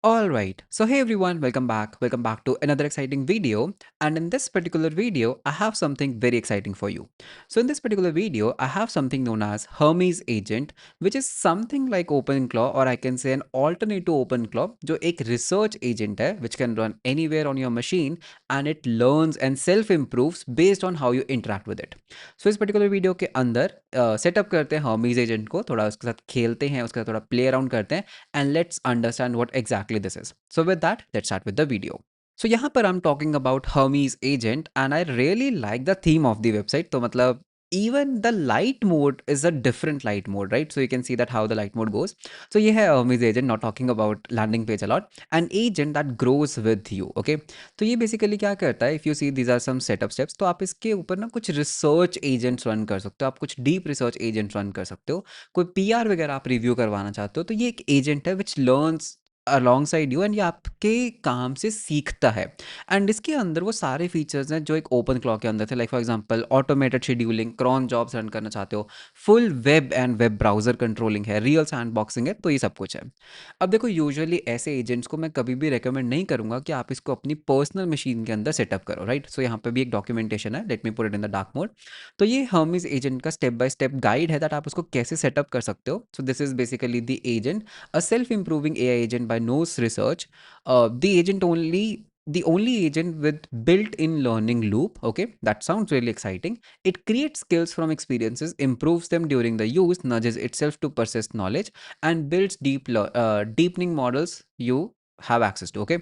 Alright, so hey everyone, welcome back to another exciting video. And in this particular video, I have something very exciting for you. So in this particular video, I have something known as Hermes Agent, which is something like OpenClaw, or I can say an alternate to OpenClaw, जो एक research agent है, which can run anywhere on your machine, and it learns and self-improves based on how you interact with it. So इस particular video के अंदर setup करते हैं Hermes Agent को, थोड़ा उसके साथ खेलते हैं, उसका थोड़ा play around करते हैं, and let's understand what exactly this is. So with that, let's start with the video. So यहाँ पर I'm talking about Hermes agent and I really like the theme of the website. तो मतलब even the light mode is a different light mode, right? So you can see that how the light mode goes. So ये है Hermes agent, not talking about landing page a lot. An agent that grows with you, okay? तो ये basically क्या करता है? If you see these are some setup steps, तो आप इसके ऊपर ना कुछ research agents run कर सकते हो, आप कुछ deep research agents run कर सकते हो, कोई पीआर वगैरह आप रिव्यू करवाना चाहते हो तो ये एक एजेंट है which learns alongside you and ये आपके काम से सीखता है एंड इसके अंदर वो सारे फीचर्स हैं जो एक ओपन क्लॉ के अंदर थे like for example automated scheduling cron jobs run करना चाहते हो full web and web browser controlling है रियल सैंड बॉक्सिंग है तो ये सब कुछ है अब देखो यूजुअली ऐसे एजेंट्स को मैं कभी भी रेकमेंड नहीं करूंगा कि आप इसको अपनी पर्सनल मशीन के अंदर सेटअप करो राइट सो यहाँ पे भी एक डॉक्यूमेंटेशन है let me put it in the dark mode तो ये हर्मिस एजेंट का स्टेप बाय स्टेप गाइड है दैट आप उसको कैसे सेटअप कर सकते हो so this is basically the agent a self improving AI agent by Nous Research the agent only the only agent with built-in learning loop. Okay, that sounds really exciting. It creates skills from experiences, improves them during the use, nudges itself to persist knowledge, and builds deepening models you have access to. Okay,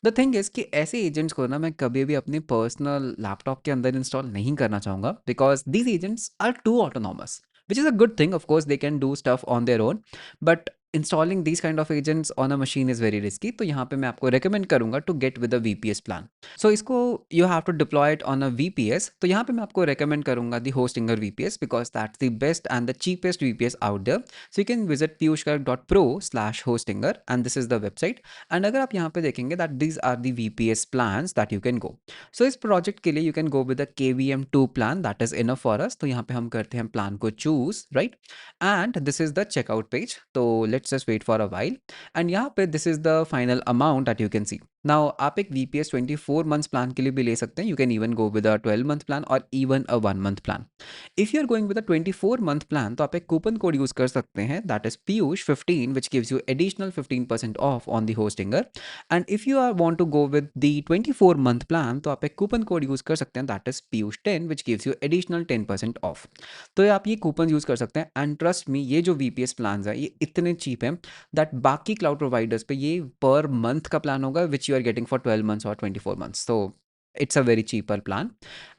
the thing is कि ऐसे agents को ना मैं कभी भी अपने personal laptop के अंदर इंस्टॉल नहीं करना चाहूँगा because these agents are too autonomous which is a good thing. Of course, they can do stuff on their own, but installing these kind of agents on a machine is very risky. तो यहाँ पे मैं आपको recommend करूँगा to get with a VPS plan. So इसको you have to deploy it on a VPS. तो यहाँ पे मैं आपको recommend करूँगा the Hostinger VPS because that's the best and the cheapest VPS out there. So you can visit piyushgarg.pro/hostinger and this is the website. And अगर आप यहाँ पे देखेंगे that these are the VPS plans that you can go. So इस project के लिए you can go with the KVM2 plan that is enough for us. तो यहाँ पे हम करते हैं प्लान को choose, right? And this is the checkout page. तो let's just wait for a while. And यहाँ पे this is the final amount that you can see. Now आप एक VPS 24 months plan के लिए भी ले सकते हैं. You can even go with a 12-month plan or even a 1-month plan. If you're going with a 24-month plan, तो आप एक coupon code use कर सकते हैं. That is Piyush15, which gives you additional 15% off on the Hostinger. And if you want to go with the 24-month plan, तो आप एक coupon code use कर सकते हैं. That is Piyush10, which gives you additional 10% off. तो आप ये coupon use कर सकते हैं एंड ट्रस्ट मी ये जो VPS प्लान्स है ये इतने चीप हैं दैट बाकी क्लाउड प्रोवाइडर्स पे ये पर मंथ का प्लान होगा which you are getting for 12 months और 24 months. तो it's a very cheaper plan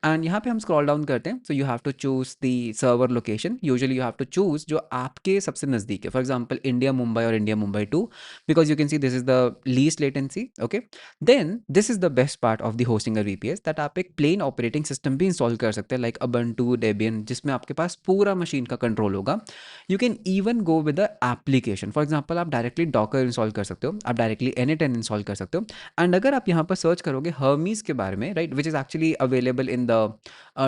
and यहाँ पे हम स्क्रॉल डाउन करते हैं so you have to choose the server location usually you have to choose जो आपके सबसे नज़दीक है फॉर एग्जांपल इंडिया मुंबई और India Mumbai 2 because you can see this is the least latency okay then this is the best part of the Hostinger VPS that आप एक plain operating system भी install कर सकते हैं लाइक अबंटू डेबियन जिसमें आपके पास पूरा मशीन का कंट्रोल होगा you can even go with the application for example आप डायरेक्टली डॉकर इंस्टॉल कर सकते हो आप डायरेक्टली N10 इंस्टॉल कर सकते हो एंड अगर आप यहाँ पर सर्च करोगे हर्मीज के बारे में right which is actually available in the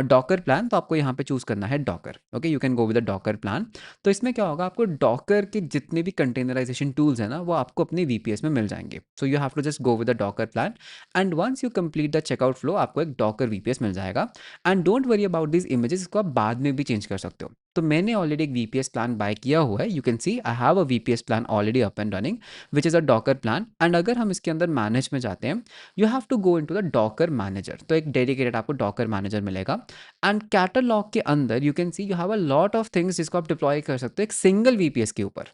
Docker plan तो आपको यहाँ पे चूज़ करना है Docker okay you can go with the Docker plan तो इसमें क्या होगा आपको डॉकर के जितने भी कंटेनराइजेशन टूल्स हैं ना वो आपको अपने VPS में मिल जाएंगे so you have to just go with the Docker plan and once you complete the checkout flow आपको एक डॉकर VPS मिल जाएगा and don't worry about this images इसको आप बाद में भी चेंज कर सकते हो तो मैंने ऑलरेडी एक VPS प्लान बाय किया हुआ है you can see I have a VPS plan already up and running which is a Docker plan and अगर हम इसके अंदर मैनेज में जाते हैं you have to go into the Docker manager तो एक डेडिकेटेड आपको डॉकर मैनेजर मिलेगा एंड कैटलॉग के अंदर you can see you have a lot of things जिसको आप डिप्लॉय कर सकते हो एक सिंगल VPS के ऊपर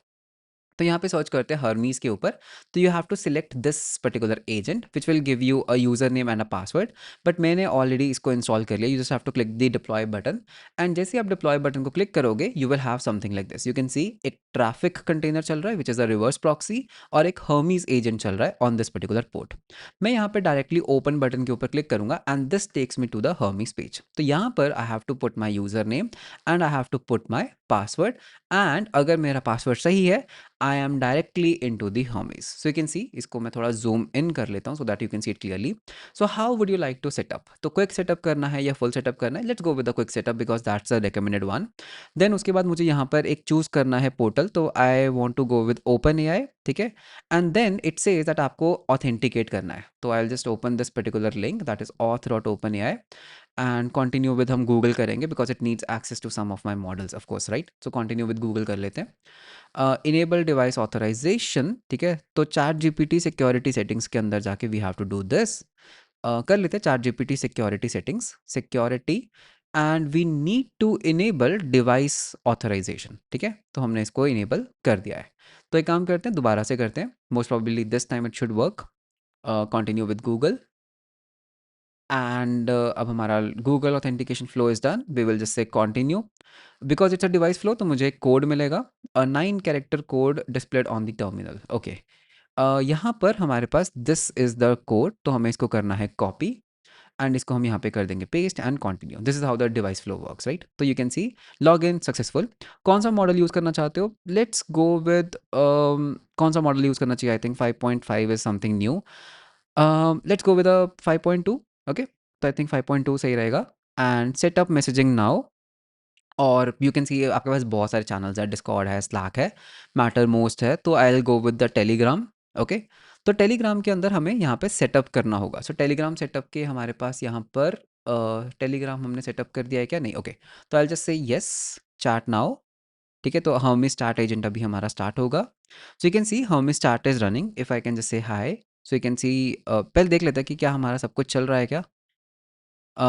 तो यहाँ पे सर्च करते हैं हर्मीज के ऊपर तो you have to select this particular agent which will give you a user name and a password but मैंने ऑलरेडी इसको इंस्टॉल कर लिया you just have to click the deploy button and जैसे आप डिप्लॉय बटन को click करोगे you will have something like this you can see एक Traefik container चल रहा है which is a reverse proxy और एक हर्मीज एजेंट चल रहा है ऑन दिस पर्टिकुलर पोर्ट मैं यहाँ पे डायरेक्टली ओपन बटन के ऊपर क्लिक करूंगा and this takes me to the Hermes page तो यहाँ पर I have to put my user name and I have to put my password and अगर मेरा पासवर्ड सही है I am directly into the Hermes. So you can see, इसको मैं थोड़ा ज़ूम इन कर लेता हूँ so that you can see it clearly. So how would you like to setup? तो क्विक सेटअप करना है या फुल सेटअप करना है? Let's go with the quick setup because that's a recommended one. Then उसके बाद मुझे यहाँ पर एक चूज़ करना है पोर्टल, तो I want to go with OpenAI, ठीक है? And then it says that आपको ऑथेंटिकेट करना है। तो I will just open this particular link that is auth.openai and continue with, हम गूगल करेंगे because it needs access to some of my models of course, right? So continue with Google कर लेते हैं। Enable device authorisation, ठीक है? तो chat GPT security settings के अंदर जाके we have to do this. कर लेते हैं ChatGPT security settings, security, and we need to enable device authorisation, ठीक है? तो हमने इसको इनेबल कर दिया है। तो एक काम करते हैं, दोबारा से करते हैं, most probably this time it should work. Continue with Google and अब हमारा Google authentication flow is done, we will just say continue because it's a device flow, तो मुझे एक कोड मिलेगा, 9 character code displayed on the terminal. Okay, यहाँ पर हमारे पास दिस इज द कोड, तो हमें इसको करना है कॉपी एंड इसको हम यहाँ पे कर देंगे paste and continue. This is how the device flow works, right? तो you can see log in successful. कौन सा मॉडल यूज़ करना चाहते हो? लेट्स गो विद कौन सा मॉडल यूज़ करना चाहिए? I think 5.5 is something new. Let's go with 5.2। Okay, तो आई थिंक 5.2 सही रहेगा। एंड सेटअप मैसेजिंग नाउ, और यू कैन सी आपके पास बहुत सारे चैनल्स है, डिस्कॉर्ड है, स्लैक है, मैटर मोस्ट है, तो I will go with the Telegram. Okay, तो टेलीग्राम के अंदर हमें यहाँ पे सेटअप करना होगा। सो टेलीग्राम सेटअप के हमारे पास यहाँ पर टेलीग्राम हमने सेटअप कर दिया है क्या? नहीं। ओके, तो I just say yes, chat now, ठीक है? तो हमी स्टार्ट एजेंट अभी हमारा स्टार्ट होगा। सो यू कैन सी हमी start is running, if I can just से हाई, सो यू कैन सी पहले देख लेते हैं कि क्या हमारा सब कुछ चल रहा है क्या।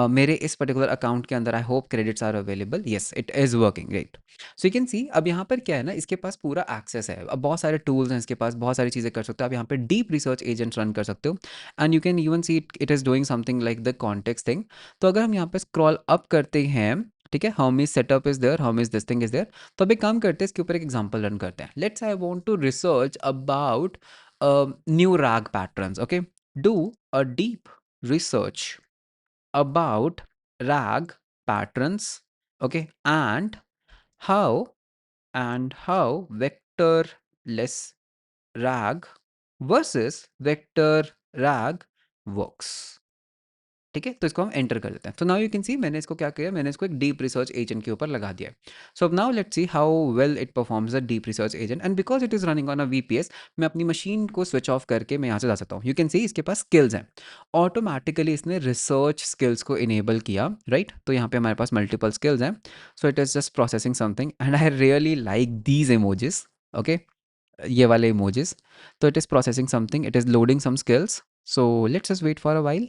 मेरे इस पर्टिकुलर अकाउंट के अंदर I hope credits are available, yes it is working great. So you can see अब यहाँ पर क्या है ना, इसके पास पूरा एक्सेस है, अब बहुत सारे टूल्स हैं इसके पास, बहुत सारी चीज़ें कर सकते हो आप यहाँ पे, डीप रिसर्च एजेंट रन कर सकते हो and you can even C it is doing something like the context thing. तो अगर हम यहाँ पे स्क्रॉल अप करते हैं, ठीक है, how many setup is there, how many this thing is there, तो अभी काम करते हैं, इसके ऊपर एक एग्जांपल रन करते हैं। Let's I want to research about new RAG patterns. Okay, do a deep research about rag patterns, okay, and how vectorless rag versus vector rag works। ठीक है, तो इसको हम एंटर कर देते हैं। तो नाउ यू कैन सी मैंने इसको क्या किया, मैंने इसको एक डीप रिसर्च एजेंट के ऊपर लगा दिया है। सो अब now let's see how well it performs the deep research agent, and because it is running on a VPS, मैं अपनी मशीन को स्विच ऑफ करके मैं यहाँ से जा सकता हूँ। यू कैन सी इसके पास स्किल्स हैं, ऑटोमेटिकली इसने रिसर्च स्किल्स को इनेबल किया, राइट? तो यहाँ पे हमारे पास मल्टीपल स्किल्स हैं। So it is just processing something and I really like these emojis. Okay, ये वाले इमोजेस, तो it is processing something, it is loading some skills. So let's just wait for a while.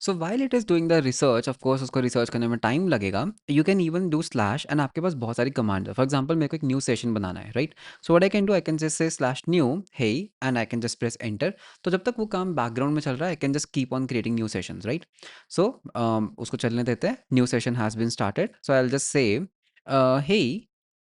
So while it is doing the research, of course उसको research करने में time लगेगा। You can even do slash, and आपके पास बहुत सारी command है। For example मेरे को एक न्यू सेशन बनाना है, right? So what I can do, I can just say slash new hey and I can just press enter. तो जब तक वो काम बैकग्राउंड में चल रहा है, I can just keep on creating new sessions, right? So उसको चलने देते हैं। New session has been started, so I will just say hey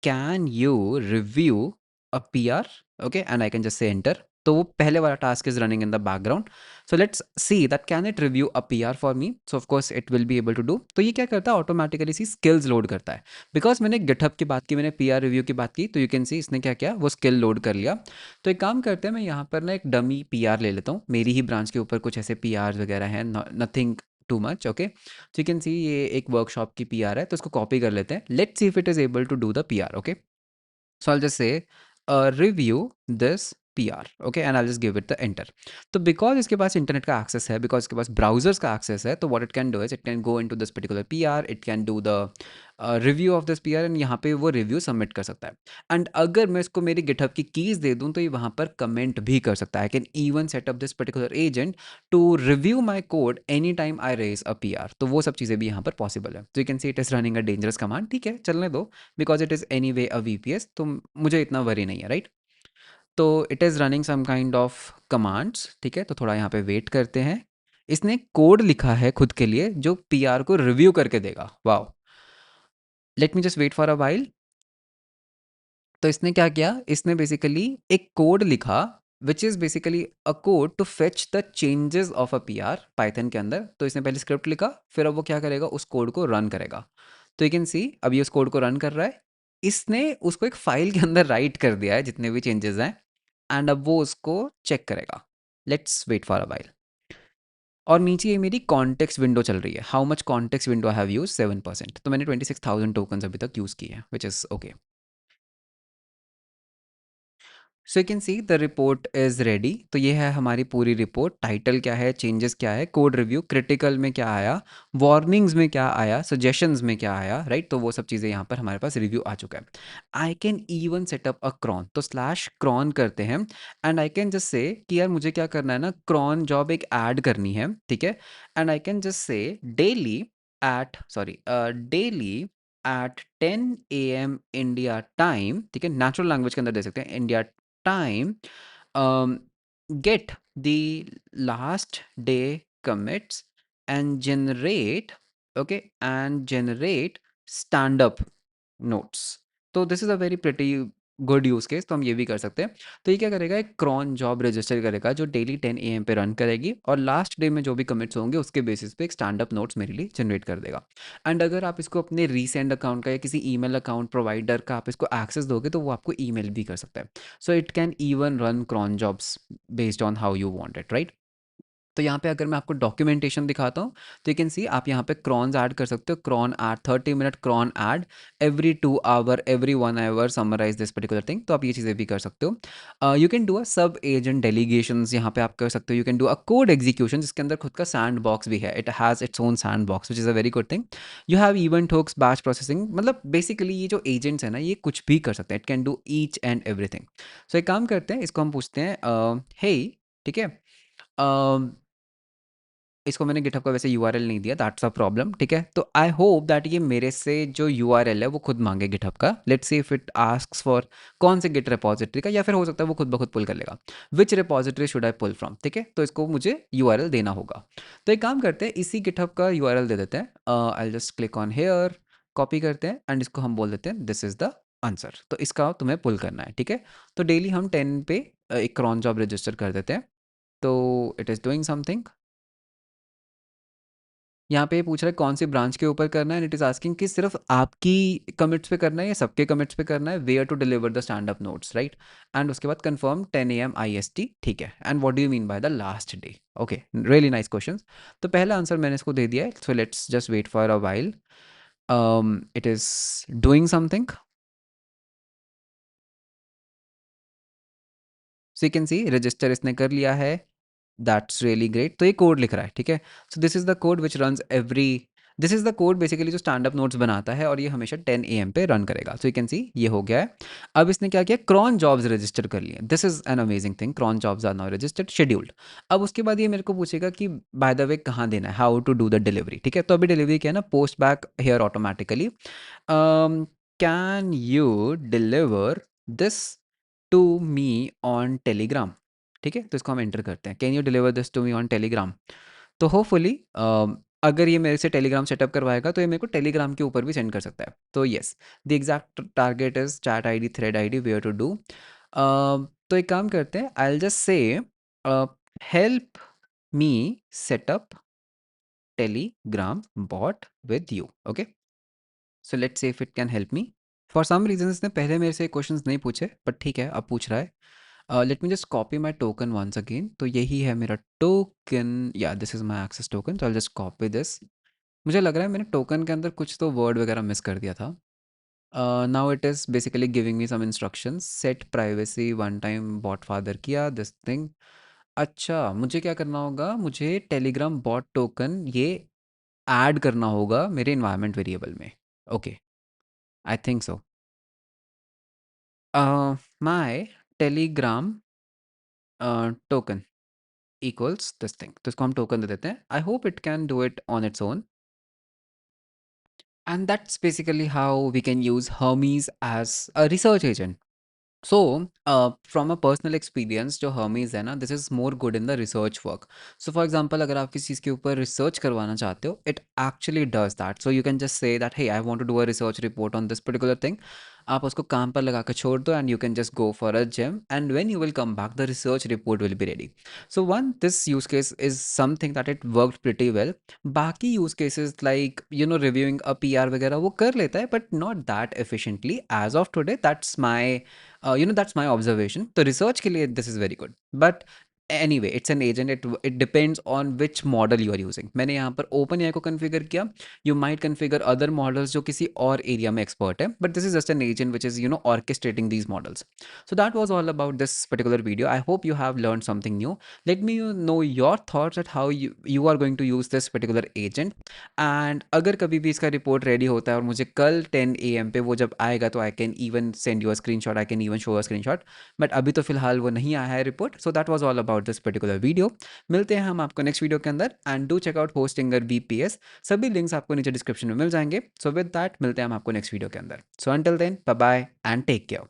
can you review a P R, okay, and I can just say enter. तो वो पहले वाला task is running in the background. So let's see that can it review a PR for me? So of course it will be able to do. तो ये क्या करता है, automatically सी skills load करता है। बिकॉज मैंने गिटहब की बात की, मैंने PR रिव्यू की बात की, तो यू कैन सी इसने क्या किया, वो स्किल लोड कर लिया। तो एक काम करते हैं, मैं यहाँ पर ना एक डमी PR ले लेता हूँ, मेरी ही ब्रांच के ऊपर कुछ ऐसे PRs वगैरह हैं, nothing too much. Okay, so you can see ये एक वर्कशॉप की PR है, तो इसको कॉपी कर लेते हैं। Let's see if it is able to do the PR। Okay, so I'll just say review this PR, okay, and I'll just give it the enter. तो because इसके पास इंटरनेट का एक्सेस है, because इसके पास browsers का access है, तो what it can do is it can go into this particular PR, it can do the review of this PR, and यहाँ पे वो रिव्यू सबमिट कर सकता है। एंड अगर मैं इसको मेरी गिटहब की कीज दे दूँ, तो ये वहाँ पर कमेंट भी कर सकता है। I can even set up this particular agent to review my code any time I raise a PR, तो वो सब चीज़ें भी यहाँ पर पॉसिबल है। तो you can see it is running a dangerous command, ठीक है, चलने दो, because it is anyway a VPS, तो मुझे इतना वरी नहीं है, राइट? तो it is running some kind of commands, ठीक है, तो थोड़ा यहाँ पे वेट करते हैं। इसने कोड लिखा है खुद के लिए जो PR को रिव्यू करके देगा। Wow, let me just wait for a while. तो इसने क्या किया, इसने बेसिकली एक कोड लिखा which is basically a code to fetch the changes of a PR Python के अंदर। तो इसने पहले स्क्रिप्ट लिखा, फिर अब वो क्या करेगा, उस कोड को रन करेगा। तो यू कैन सी अभी उस कोड को रन कर रहा है। इसने उसको एक फाइल के अंदर राइट कर दिया है जितने भी चेंजेस हैं, एंड अब वो उसको चेक करेगा। Let's wait for a while. और नीचे ये मेरी कॉन्टेक्स्ट विंडो चल रही है, how much context window I have use 7%, तो मैंने 26,000 टोकन अभी तक यूज़ किए हैं, which is okay. So you can see the report is ready. तो ये है हमारी पूरी रिपोर्ट। टाइटल क्या है, चेंजेस क्या है, कोड रिव्यू, क्रिटिकल में क्या आया, वार्निंग्स में क्या आया, सजेशंस में क्या आया, राइट। तो वो सब चीज़ें यहाँ पर हमारे पास रिव्यू आ चुका है। I can even setup a cron, तो स्लैश क्रॉन करते हैं, एंड आई कैन जस्ट से कि यार मुझे क्या करना है ना, क्रॉन जॉब एक ऐड करनी है, ठीक है। And I can just say daily daily at 10 AM India time, ठीक है, नेचुरल लैंग्वेज के अंदर दे सकते हैं, India time, get the last day commits and generate, okay, and generate stand up notes. तो this is a very pretty good use case, तो हम ये भी कर सकते हैं। तो ये क्या करेगा, एक क्रॉन जॉब रजिस्टर करेगा जो डेली 10 AM पे रन करेगी, और लास्ट डे में जो भी कमिट्स होंगे उसके बेसिस पे एक स्टैंड अप नोट्स मेरे लिए जनरेट कर देगा। एंड अगर आप इसको अपने रीसेंड अकाउंट का या किसी ईमेल अकाउंट प्रोवाइडर का आप इसको एक्सेस दोगे तो वो आपको ईमेल भी कर सकता है। So it can even run cron jobs based on how you want it, right. तो यहाँ पे अगर मैं आपको डॉक्यूमेंटेशन दिखाता हूँ, तो यू कैन सी आप यहाँ पे क्रॉन्स ऐड कर सकते हो। Cron add 30 minute cron add every 2 hour, every 1 hour summarise this particular thing, तो आप ये चीज़ें भी कर सकते हो। यू कैन डू अ सब एजेंट डेलीगेशन, यहाँ पे आप कर सकते हो। You can do a code execution जिसके अंदर खुद का सैंड बॉक्स भी है, it has its own sandbox which is a very good thing. You have event hooks, batch processing, मतलब बेसिकली ये जो एजेंट्स है ना ये कुछ भी कर सकते हैं, it can do each and everything. So एक काम करते हैं, इसको हम पूछते हैं हे, ठीक है। इसको मैंने गिटहब का वैसे यूआरएल नहीं दिया, दैट्स अ प्रॉब्लम, ठीक है। तो आई होप दैट ये मेरे से जो यूआरएल है वो खुद मांगे गिटहब का। Let's see if it asks for कौन से गिट रिपॉजिटरी का, या फिर हो सकता है वो खुद ब खुद पुल कर लेगा। Which repository should I pull from, ठीक है। तो इसको मुझे यूआरएल देना होगा। तो एक काम करते हैं, इसी गिटहब का यूआरएल दे देते हैं। I just click on here, copy करते हैं, एंड इसको हम बोल देते हैं दिस इज द आंसर। तो इसका तुम्हें पुल करना है, ठीक है। तो डेली हम 10 पे एक क्रॉन जॉब रजिस्टर कर देते हैं। तो इट इज़ डूइंग समथिंग। यहाँ पे ये पूछ रहा है कौन सी ब्रांच के ऊपर करना है, एंड इट इज़ आस्किंग कि सिर्फ आपकी कमिट्स पे करना है या सबके कमिट्स पे करना है, where to deliver the stand up notes, right. And उसके बाद कंफर्म 10 AM IST, ठीक है। And what do you mean by the last day, okay, really nice question. तो पहला आंसर मैंने इसको दे दिया है, so let's just wait for a while. It is doing something. So you can see register इसने कर लिया है, दैट्स रियली ग्रेट। तो ये कोड लिख रहा है, ठीक है। सो this is the code which runs every, this is the code basically जो स्टैंड अप नोट्स बनाता है, और ये हमेशा 10 AM पे रन करेगा। सो यू कैन सी ये हो गया है। अब इसने क्या किया, क्रॉन जॉब्स रजिस्टर कर लिए। This is an amazing thing, cron jobs are now registered, scheduled. अब उसके बाद ये मेरे को पूछेगा कि बाय द वे कहाँ देना है, how to do the delivery, ठीक है। तो अभी डिलीवरी क्या है ना, post back here automatically, can you deliver this to me on Telegram, ठीक है। तो इसको हम एंटर करते हैं, can you deliver this to me on Telegram. तो होपफुली अगर ये मेरे से टेलीग्राम सेटअप करवाएगा तो ये मेरे को टेलीग्राम के ऊपर भी सेंड कर सकता है। तो yes, the exact target is chat ID, thread ID, where to do. तो एक काम करते हैं, I will just say help me set up Telegram bot with you, okay. So let's see if it can help me. For some reason इसने पहले मेरे से questions नहीं पूछे, बट ठीक है अब पूछ रहा है। Let me just copy my token once again. तो यही है मेरा टोकन, या this is my access token, तो आई जस्ट कॉपी दिस। मुझे लग रहा है मैंने टोकन के अंदर कुछ तो वर्ड वगैरह मिस कर दिया था। Now it is basically giving me some instructions, set privacy one time bot father किया दिस थिंग। अच्छा, मुझे क्या करना होगा, मुझे टेलीग्राम बॉट टोकन ये ऐड करना होगा मेरे इन्वायरमेंट वेरिएबल में, okay. I think so. My Telegram token equals this thing, तो इसको हम टोकन दे देते हैं। I hope it can do it on its own, and that's basically how we can use Hermes as a research agent. So from a personal experience, जो Hermes है ना, this is more good in the research work. So for example अगर आप किसी चीज़ के ऊपर research करवाना चाहते हो, it actually does that. So you can just say that hey I want to do a research report on this particular thing, आप उसको काम पर लगा कर छोड़ दो and you can just go for a gym and when you will come back the research report will be ready. So one this use case is something that it worked pretty well. बाकी use cases like reviewing a PR वगैरह वो कर लेता है but not that efficiently as of today. That's my observation. तो रिसर्च के लिए this is very good but anyway it's an agent. It depends on which model you are using. मैंने यहाँ पर ओपन एआई को कन्फिगर किया. You might configure other models जो किसी और एरिया में एक्सपर्ट है, but this is just an agent which is orchestrating these models. So that was all about this particular video. I hope you have learned something new. Let me know your thoughts at how you are going to use this particular agent. And अगर कभी भी इसका report ready होता है और मुझे कल 10 AM पे वो जब आएगा तो I can even send you a screenshot. I can even show a screenshot. But अभी तो फिलहाल वो नहीं आया है report. So that was all about this particular video. मिलते हैं हम आपको नेक्स्ट वीडियो के अंदर. And do check out Hostinger VPS. सभी लिंक्स आपको नीचे डिस्क्रिप्शन में मिल जाएंगे. सो विद दैट मिलते हैं हम आपको नेक्स्ट वीडियो के अंदर. So until then bye bye and take care.